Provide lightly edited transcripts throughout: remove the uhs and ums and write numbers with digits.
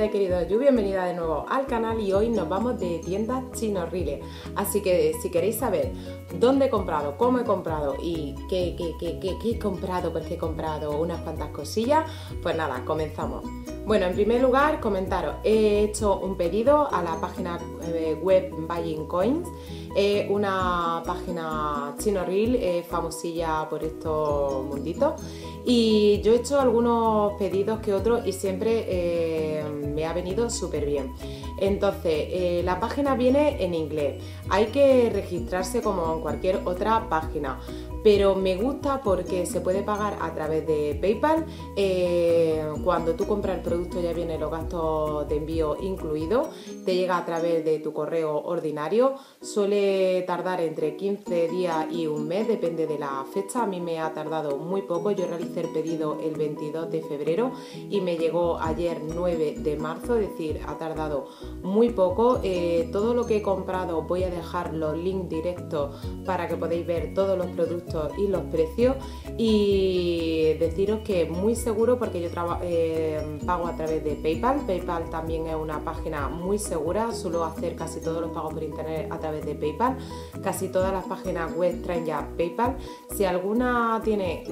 tardes, queridos Yu, bienvenida de nuevo al canal y hoy nos vamos de tiendas Chinorrile. Así que si queréis saber dónde he comprado, cómo he comprado y qué he comprado, porque he comprado unas cuantas cosillas, pues nada, comenzamos. Bueno, en primer lugar, comentaros, he hecho un pedido a la página web Buying Coins, una página Chinorrile famosilla por estos munditos, y yo he hecho algunos pedidos que otros y siempre me ha venido súper bien. Entonces, la página viene en inglés, hay que registrarse como en cualquier otra página, pero me gusta porque se puede pagar a través de PayPal. Cuando tú compras el producto ya vienen los gastos de envío incluidos, te llega a través de tu correo ordinario, suele tardar entre 15 días y un mes, depende de la fecha. A mí me ha tardado muy poco, yo realicé el pedido el 22 de febrero y me llegó ayer 9 de marzo, es decir, ha tardado muy poco. Todo lo que he comprado voy a dejar los links directos para que podáis ver todos los productos y los precios, y deciros que es muy seguro porque yo pago a través de PayPal. PayPal también es una página muy segura, suelo hacer casi todos los pagos por internet a través de PayPal, casi todas las páginas web traen ya PayPal. Si alguna tiene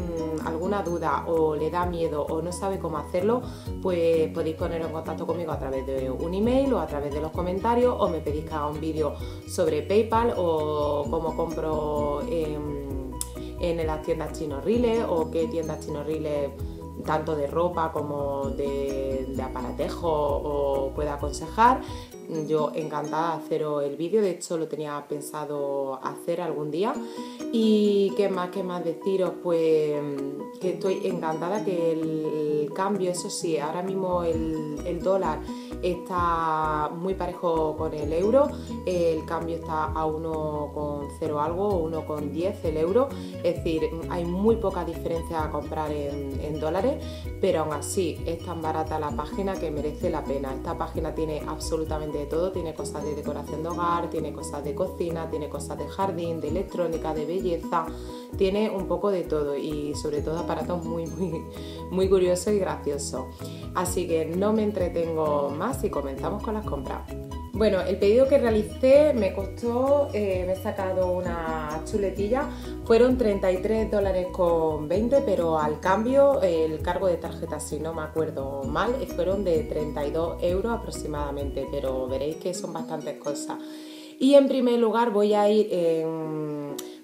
alguna duda o le da miedo o no sabe cómo hacerlo, pues podéis poneros en contacto conmigo a través de un email o a través de los comentarios, o me pedís que haga un vídeo sobre PayPal o cómo compro en las tiendas Chinorrile, o qué tiendas Chinorrile tanto de ropa como de aparatejo o pueda aconsejar. Yo encantada de haceros el vídeo, de hecho lo tenía pensado hacer algún día. Y qué más deciros, pues que estoy encantada, que el cambio, eso sí, ahora mismo el dólar está muy parejo con el euro, el cambio está a 1,0 algo o 1,10 el euro, es decir, hay muy poca diferencia a comprar en dólares, pero aún así es tan barata la página que merece la pena. Esta página tiene absolutamente de todo, tiene cosas de decoración de hogar, tiene cosas de cocina, tiene cosas de jardín, de electrónica, de belleza, tiene un poco de todo y sobre todo aparatos muy curiosos y graciosos. Así que no me entretengo más y comenzamos con las compras. Bueno, el pedido que realicé me costó, me he sacado una chuletilla, fueron 33 dólares con 20, pero al cambio el cargo de tarjeta, si no me acuerdo mal, fueron de 32 euros aproximadamente, pero veréis que son bastantes cosas. Y en primer lugar voy a ir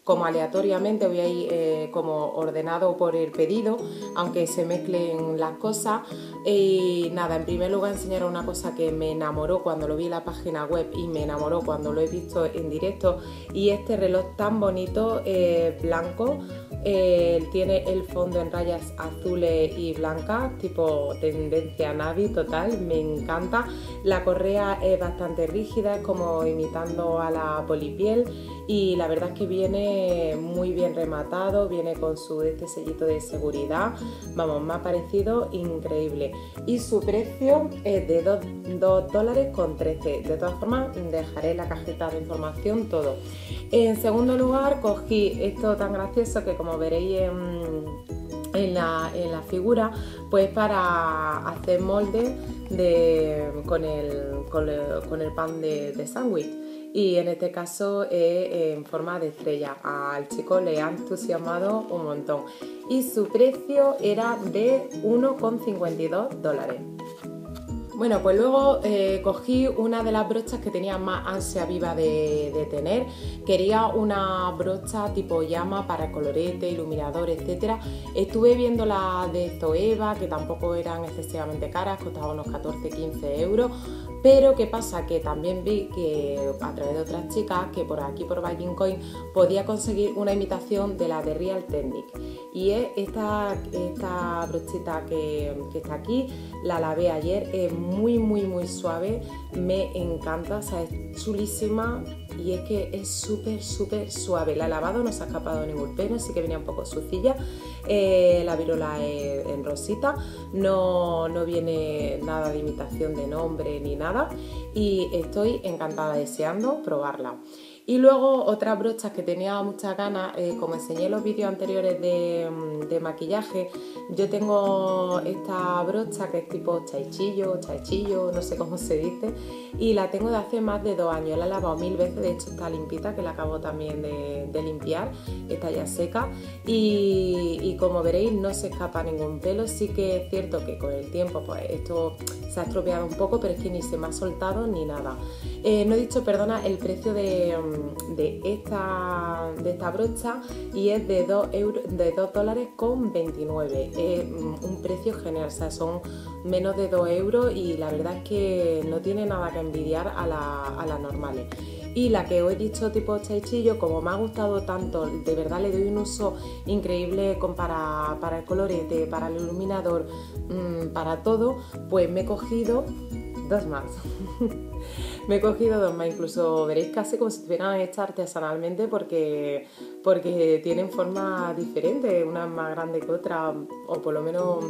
como aleatoriamente, voy a ir como ordenado por el pedido, aunque se mezclen las cosas. Y nada, en primer lugar enseñaros una cosa que me enamoró cuando lo vi en la página web y me enamoró cuando lo he visto en directo, y este reloj tan bonito, blanco, tiene el fondo en rayas azules y blancas, tipo tendencia navy total, me encanta. La correa es bastante rígida, es como imitando a la polipiel, y la verdad es que viene muy bien rematado, viene con este sellito de seguridad. Vamos, me ha parecido increíble, y su precio es de 2 dólares con 13. De todas formas dejaré la cajita de información todo. En segundo lugar cogí esto tan gracioso que, como veréis en la figura, pues para hacer moldes con el pan de sándwich, y en este caso es en forma de estrella. Al chico le ha entusiasmado un montón y su precio era de 1,52 dólares. Bueno, pues luego cogí una de las brochas que tenía más ansia viva de tener. Quería una brocha tipo llama para colorete, iluminador, etcétera. Estuve viendo las de Zoeva, que tampoco eran excesivamente caras, costaban unos 14-15 euros. Pero ¿qué pasa? Que también vi que a través de otras chicas que por aquí, por Buying Coin, podía conseguir una imitación de la de Real Technique. Y es esta brochita que está aquí, la lavé ayer, es muy suave, me encanta, o sea, es chulísima, y es que es súper suave. La he lavado, no se ha escapado ningún pelo, sí que venía un poco sucilla. La virola es en rosita, no viene nada de imitación de nombre ni nada, y estoy encantada, deseando probarla. Y luego otras brochas que tenía muchas ganas, como enseñé en los vídeos anteriores de maquillaje, yo tengo esta brocha que es tipo chaichillo, no sé cómo se dice, y la tengo de hace más de 2 años, la he lavado 1000 veces, de hecho está limpita, que la acabo también de limpiar, está ya seca, y como veréis no se escapa ningún pelo. Sí que es cierto que con el tiempo pues esto se ha estropeado un poco, pero es que ni se me ha soltado ni nada. No he dicho, perdona, el precio de esta brocha, y es de 2 dólares con 29. Es un precio genial, o sea, son menos de 2 euros y la verdad es que no tiene nada que envidiar a las normales. Y la que os he dicho tipo chaichillo, como me ha gustado tanto, de verdad le doy un uso increíble para el colorete, para el iluminador, para todo, pues me he cogido 2 más. Me he cogido 2 más, incluso veréis casi como si estuvieran hechas artesanalmente porque tienen forma diferente, una es más grande que otra, o por lo menos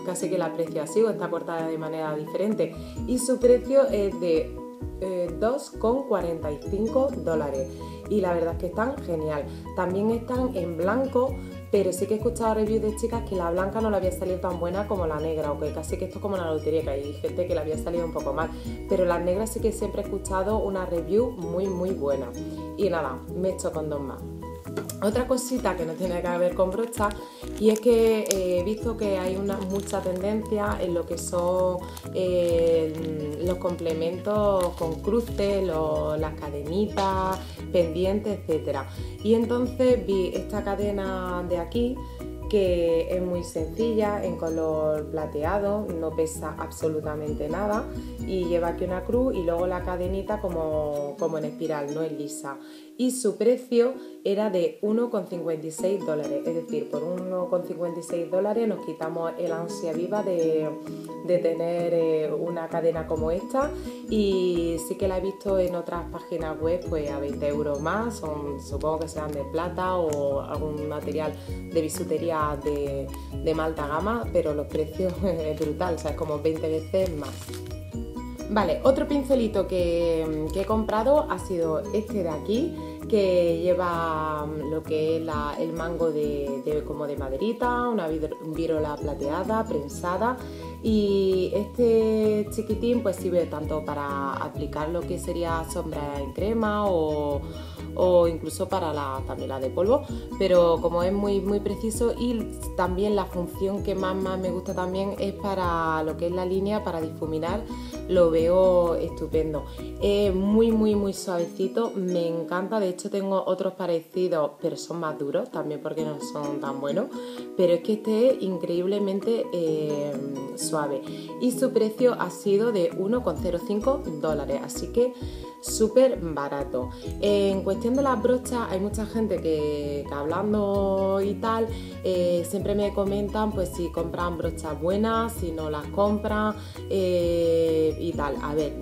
casi que la aprecio así, o está cortada de manera diferente, y su precio es de 2,45 dólares, y la verdad es que están genial. También están en blanco, pero sí que he escuchado reviews de chicas que la blanca no le había salido tan buena como la negra, o que casi que esto es como una lotería, que hay gente que le había salido un poco mal, pero las negras sí que siempre he escuchado una review muy buena. Y nada, me he hecho con 2 más. Otra cosita que no tiene que ver con brochas, y es que he visto que hay mucha tendencia en lo que son los complementos con cruces, las cadenitas, pendientes, etcétera. Y entonces vi esta cadena de aquí, que es muy sencilla, en color plateado, no pesa absolutamente nada, y lleva aquí una cruz y luego la cadenita como en espiral, no es lisa. Y su precio era de 1,56 dólares, es decir, por 1,56 dólares nos quitamos el ansia viva de tener una cadena como esta, y sí que la he visto en otras páginas web pues a 20 euros más, supongo que sean de plata o algún material de bisutería de más alta gama, pero los precios es brutal, o sea, es como 20 veces más. Vale, otro pincelito que he comprado ha sido este de aquí, que lleva lo que es el mango como de maderita, una virola plateada, prensada, y este chiquitín pues sirve tanto para aplicar lo que sería sombra en crema o incluso para también la de polvo, pero como es muy preciso, y también la función que más me gusta también es para lo que es la línea, para difuminar, lo veo estupendo. Es muy suavecito, me encanta. De hecho tengo otros parecidos, pero son más duros también porque no son tan buenos, pero es que este es increíblemente suave, y su precio ha sido de 1,05 dólares, así que súper barato. En cuestión de las brochas, hay mucha gente que hablando y tal, siempre me comentan pues si compran brochas buenas, si no las compran y tal. A ver,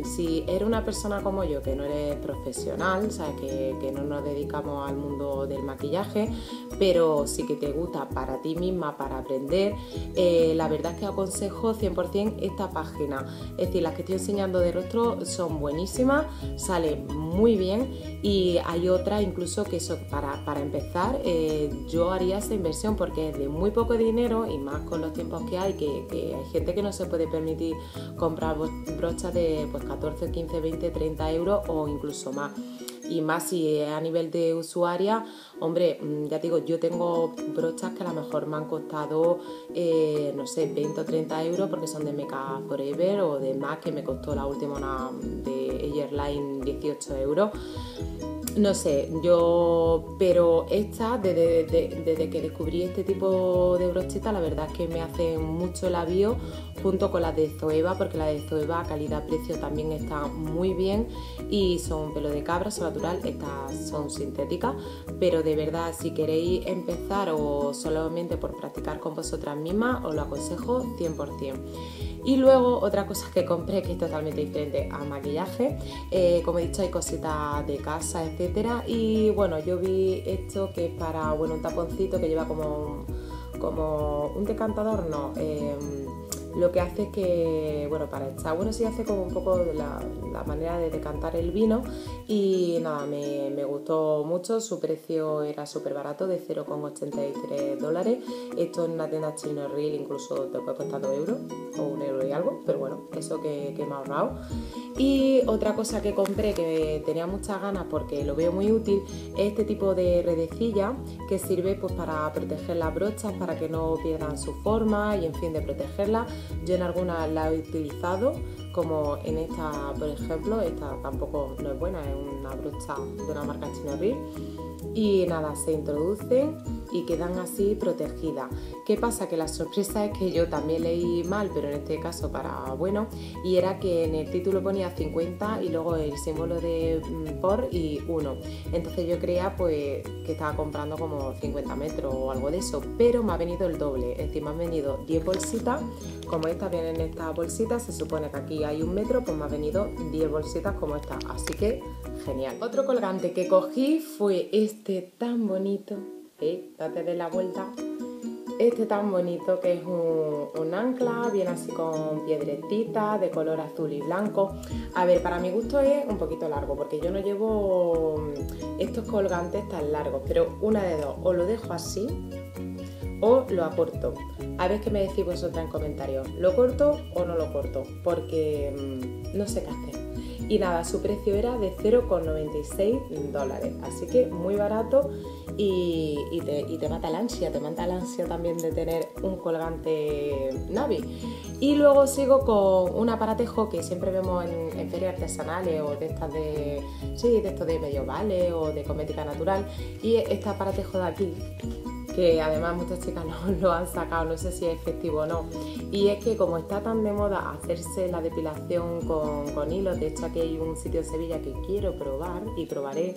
si eres una persona como yo, que no eres profesional, o sea, que no nos dedicamos al mundo del maquillaje, pero sí que te gusta para ti misma, para aprender, la verdad es que aconsejo 100% esta página. Es decir, las que estoy enseñando de rostro son buenísimas, salen muy bien, y hay otras incluso que eso, para empezar, yo haría esa inversión porque es de muy poco dinero, y más con los tiempos que hay hay gente que no se puede permitir comprar brochas de pues 14, 15, 20, 30 euros o incluso más. Y más si es a nivel de usuaria, hombre, ya te digo, yo tengo brochas que a lo mejor me han costado, no sé, 20 o 30 euros porque son de Makeup Forever, o de MAC, que me costó la última, una de Airline, 18 euros. No sé, pero esta, desde que descubrí este tipo de brocheta, la verdad es que me hacen mucho la bio junto con las de Zoeva, porque la de Zoeva calidad-precio también está muy bien, y son pelo de cabra, son natural, estas son sintéticas, pero de verdad, si queréis empezar o solamente por practicar con vosotras mismas, os lo aconsejo 100%. Y luego otra cosa que compré, que es totalmente diferente al maquillaje, como he dicho, hay cositas de casa, etcétera, y bueno, yo vi esto que es para, bueno, un taponcito que lleva como un decantador, no, lo que hace es que, bueno, para echar, bueno, sí hace como un poco de la manera de decantar el vino y nada, me gustó mucho, su precio era súper barato, de 0,83 dólares, esto en una tienda Chino Real incluso te puede costar 2 euros o 1 euro y algo, pero bueno, eso que me ha ahorrado. Y otra cosa que compré que tenía muchas ganas porque lo veo muy útil es este tipo de redecilla que sirve pues para proteger las brochas, para que no pierdan su forma y en fin de protegerlas. Yo en algunas la he utilizado, como en esta por ejemplo, esta tampoco no es buena, es una brocha de una marca Chino Real. Y nada, se introducen y quedan así protegidas. ¿Qué pasa? Que la sorpresa es que yo también leí mal, pero en este caso para bueno, y era que en el título ponía 50 y luego el símbolo de por y 1. Entonces yo creía pues que estaba comprando como 50 metros o algo de eso, pero me ha venido el doble, es decir, me han venido 10 bolsitas, como estas vienen en estas bolsitas, se supone que aquí hay 1 metro, pues me ha venido 10 bolsitas como esta, así que genial. Otro colgante que cogí fue este tan bonito, date de la vuelta, este tan bonito que es un ancla, viene así con piedretitas de color azul y blanco. A ver, para mi gusto es un poquito largo porque yo no llevo estos colgantes tan largos, pero una de dos, o lo dejo así o lo acorto. A ver qué me decís vosotras en comentarios, ¿lo corto o no lo corto? Porque no sé qué hacer. Y nada, su precio era de 0,96 dólares, así que muy barato y te mata la ansia también de tener un colgante Navi. Y luego sigo con un aparatejo que siempre vemos en ferias artesanales o de estas de, sí, de estos de medievales o de cosmética natural, y este aparatejo de aquí, que además muchas chicas lo han sacado, no sé si es efectivo o no, y es que como está tan de moda hacerse la depilación con hilos, de hecho aquí hay un sitio en Sevilla que quiero probar y probaré,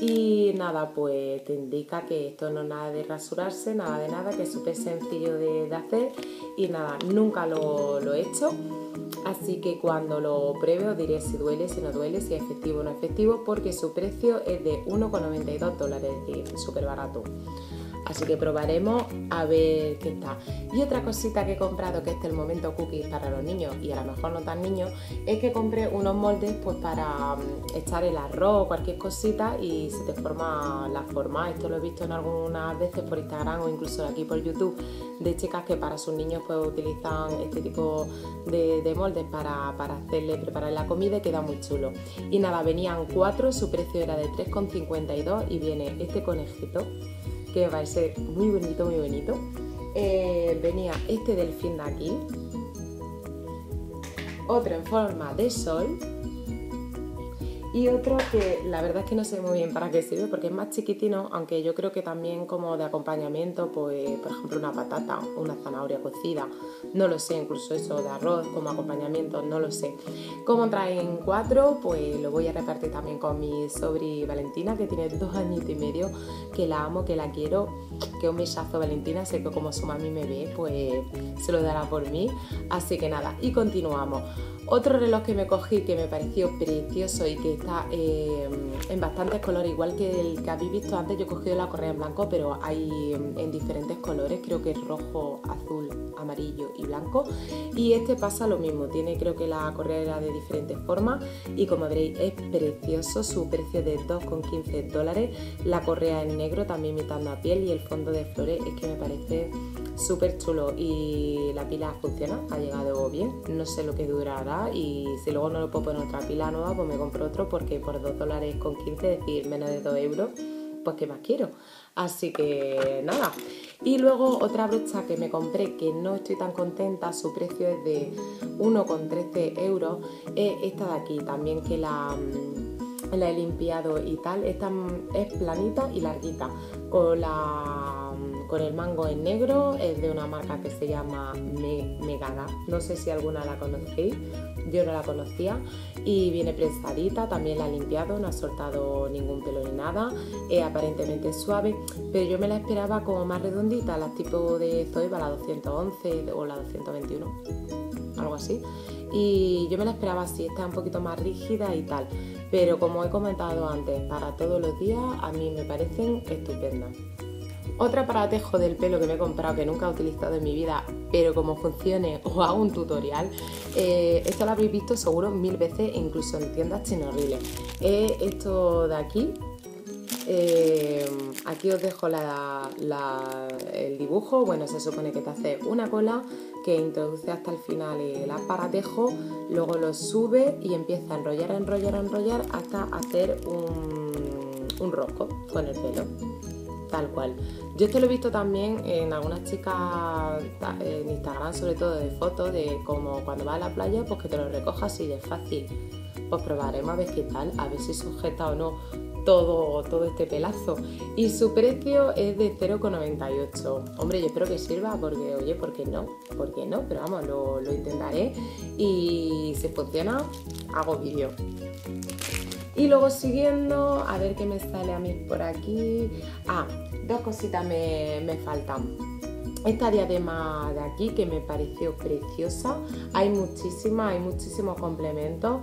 y nada, pues te indica que esto no es nada de rasurarse, nada de nada, que es súper sencillo de hacer, y nada, nunca lo he hecho, así que cuando lo pruebe os diré si duele, si no duele, si es efectivo o no efectivo, porque su precio es de 1,92 dólares, es decir, súper barato. Así que probaremos a ver qué está. Y otra cosita que he comprado, que este es el momento cookies para los niños y a lo mejor no tan niños, es que compré unos moldes pues para echar el arroz o cualquier cosita y se te forma la forma. Esto lo he visto en algunas veces por Instagram o incluso aquí por YouTube, de chicas que para sus niños pues utilizan este tipo de moldes para preparar la comida y queda muy chulo. Y nada, venían 4, su precio era de 3,52 y viene este conejito, que me parece muy bonito, muy bonito. Venía este delfín de aquí, otro en forma de sol y otro que la verdad es que no sé muy bien para qué sirve porque es más chiquitino, aunque yo creo que también como de acompañamiento, pues por ejemplo una patata, una zanahoria cocida, no lo sé, incluso eso de arroz como acompañamiento, no lo sé. Como traen 4, pues lo voy a repartir también con mi sobri Valentina, que tiene 2 añitos y medio, que la amo, que la quiero, que un besazo Valentina, sé que como su mami me ve, pues se lo dará por mí, así que nada, y continuamos. Otro reloj que me cogí que me pareció precioso y que está en bastantes colores, igual que el que habéis visto antes, yo he cogido la correa en blanco, pero hay en diferentes colores, creo que es rojo, azul, amarillo y blanco, y este pasa lo mismo, tiene creo que la correa era de diferentes formas y como veréis es precioso, su precio de 2,15 dólares, la correa en negro también imitando a piel y el fondo de flores es que me parece súper chulo y la pila funciona, ha llegado bien, no sé lo que durará y si luego no le puedo poner otra pila nueva pues me compro otro porque por 2,15 dólares, es decir, menos de 2 euros, pues qué más quiero, así que nada. Y luego otra brocha que me compré que no estoy tan contenta, su precio es de 1,13 euros, es esta de aquí también, que la he limpiado y tal, esta es planita y larguita, con el mango en negro, es de una marca que se llama Megada, no sé si alguna la conocéis, yo no la conocía, y viene prestadita, también la he limpiado, no ha soltado ningún pelo ni nada, es aparentemente suave, pero yo me la esperaba como más redondita, la tipo de Zoeva, la 211 o la 221, algo así, y yo me la esperaba así, está un poquito más rígida y tal, pero como he comentado antes, para todos los días a mí me parecen estupendas. Otro aparatejo del pelo que me he comprado que nunca he utilizado en mi vida, pero como funcione os hago un tutorial. Esto lo habéis visto seguro 1000 veces, incluso en tiendas chinorriles. Esto de aquí. Aquí os dejo el dibujo. Bueno, se supone que te hace una cola que introduce hasta el final el aparatejo, luego lo sube y empieza a enrollar, hasta hacer un rosco con el pelo, tal cual. Yo esto lo he visto también en algunas chicas en Instagram, sobre todo de fotos, de como cuando vas a la playa, pues que te lo recojas así de fácil. Pues probaremos a ver qué tal, a ver si sujeta o no todo este pelazo. Y su precio es de 0,98. Hombre, yo espero que sirva porque, oye, ¿por qué no? ¿Por qué no? Pero vamos, lo intentaré y si funciona, hago vídeo. Y luego siguiendo, a ver qué me sale a mí por aquí. Dos cositas me faltan. Esta diadema de aquí que me pareció preciosa. Hay muchísimos complementos.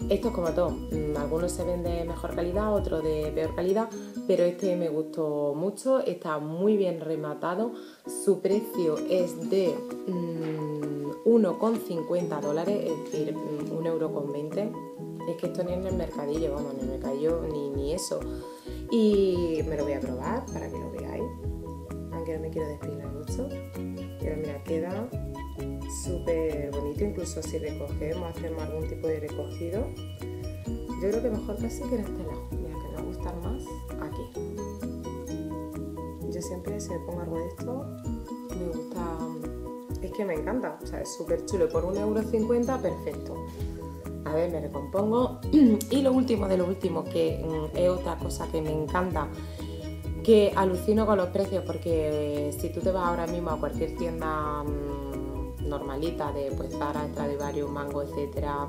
Esto es como todo, algunos se ven de mejor calidad, otros de peor calidad, pero este me gustó mucho, está muy bien rematado. Su precio es de 1,50 dólares, es decir, 1,20 €. Es que esto ni en el mercadillo, vamos, en el mercadillo ni eso. Y me lo voy a probar para que lo veáis, aunque no me quiero despeinar mucho. Pero mira, queda súper bonito, incluso si recogemos, hacemos algún tipo de recogido. Yo creo que mejor casi que en este lado. Mira, que me gusta más aquí. Yo siempre, si me pongo algo de esto, me gusta. Es que me encanta, o sea, es súper chulo. Por 1,50 €, perfecto. A ver, me recompongo. Y lo último de lo último, que es otra cosa que me encanta, que alucino con los precios, porque si tú te vas ahora mismo a cualquier tienda normalita de pues Zara, Stradivarius, Mango, etcétera,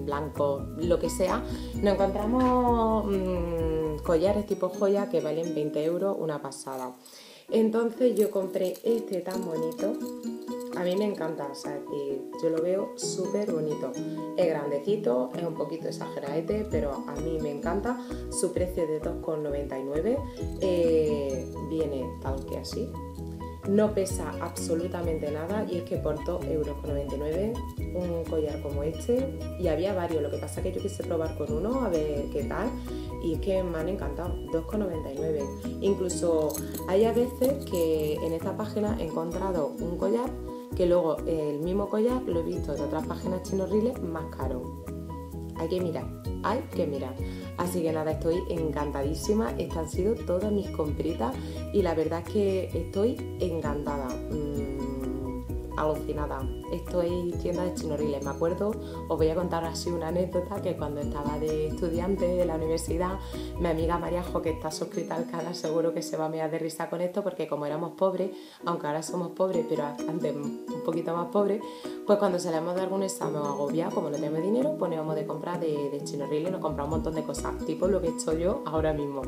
Blanco, lo que sea, nos encontramos collares tipo joya que valen 20 € una pasada. Entonces yo compré este tan bonito. A mí me encanta, o sea, yo lo veo súper bonito. Es grandecito, es un poquito exageradete, pero a mí me encanta. Su precio es de 2,99 €. Viene tal que así. No pesa absolutamente nada y es que por 2,99 € un collar como este, y había varios, lo que pasa es que yo quise probar con uno a ver qué tal y es que me han encantado, 2,99 €. Incluso hay a veces que en esta página he encontrado un collar que luego el mismo collar lo he visto en otras páginas chinorriles más caro. Hay que mirar, hay que mirar. Así que nada, estoy encantadísima. Estas han sido todas mis compritas y la verdad es que estoy encantada, alucinada. Esto es tienda de chinorriles. Me acuerdo, os voy a contar así una anécdota, que cuando estaba de estudiante de la universidad, mi amiga Mariajo, que está suscrita al canal, seguro que se va a mear de risa con esto, porque como éramos pobres, aunque ahora somos pobres, pero antes un poquito más pobres, pues cuando salíamos de algún examen agobiados, como no tenemos dinero, pues íbamos de comprar de chinorriles y nos compramos un montón de cosas, tipo lo que he hecho yo ahora mismo.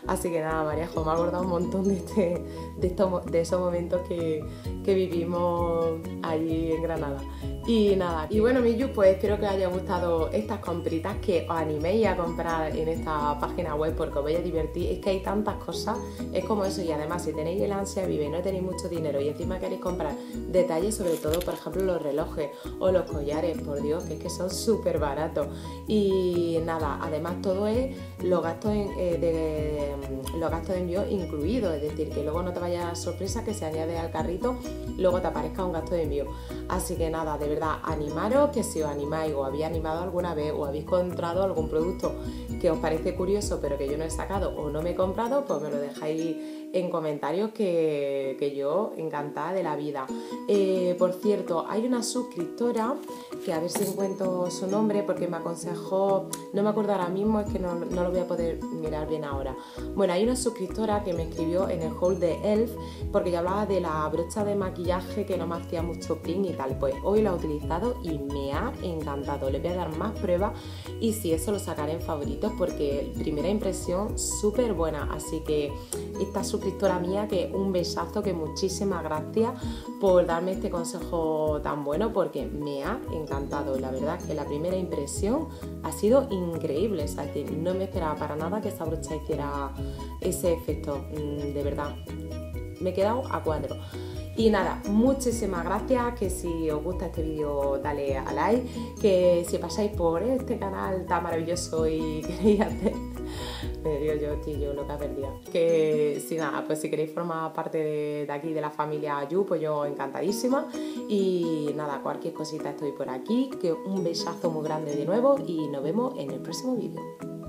Así que nada, Mariajo, me ha acordado un montón de esos momentos que vivimos allí en Granada. Y nada, y bueno, Miyu, pues espero que os haya gustado estas compritas, que os animéis a comprar en esta página web porque os vais a divertir. Es que hay tantas cosas, es como eso. Y además, si tenéis el ansia vive y no tenéis mucho dinero y encima queréis comprar detalles, sobre todo, por ejemplo, los relojes o los collares, por Dios, que es que son súper baratos. Y nada, además todo es los gastos de envío incluidos, es decir, que luego no te vaya sorpresa que se añade al carrito, luego te aparezca un gasto de envío. Así que nada, de verdad, animaros, que si os animáis o habéis animado alguna vez o habéis encontrado algún producto que os parece curioso pero que yo no he sacado o no me he comprado, pues me lo dejáis en comentarios, que yo encantada de la vida. Por cierto, hay una suscriptora que a ver si encuentro su nombre porque me aconsejó, no me acuerdo ahora mismo, es que no lo voy a poder mirar bien ahora. Bueno, hay una suscriptora que me escribió en el haul de Elf porque yo hablaba de la brocha de maquillaje que no me hacía mucho pling y tal. Pues hoy lo he utilizado y me ha encantado. Le voy a dar más pruebas y si eso lo sacaré en favoritos porque primera impresión súper buena. Así que esta suscriptora mía, que un besazo, que muchísimas gracias por darme este consejo tan bueno porque me ha encantado. La verdad es que la primera impresión ha sido increíble, es decir, no me esperaba para nada que esta brocha hiciera ese efecto, de verdad. me he quedado a 4. Y nada, muchísimas gracias, que si os gusta este vídeo dale a like, que si pasáis por este canal tan maravilloso y queréis hacer... yo estoy yo loca perdida. Que si nada, pues si queréis formar parte de aquí de la familia Yu, pues yo encantadísima. Y nada, cualquier cosita estoy por aquí, que un besazo muy grande de nuevo y nos vemos en el próximo vídeo.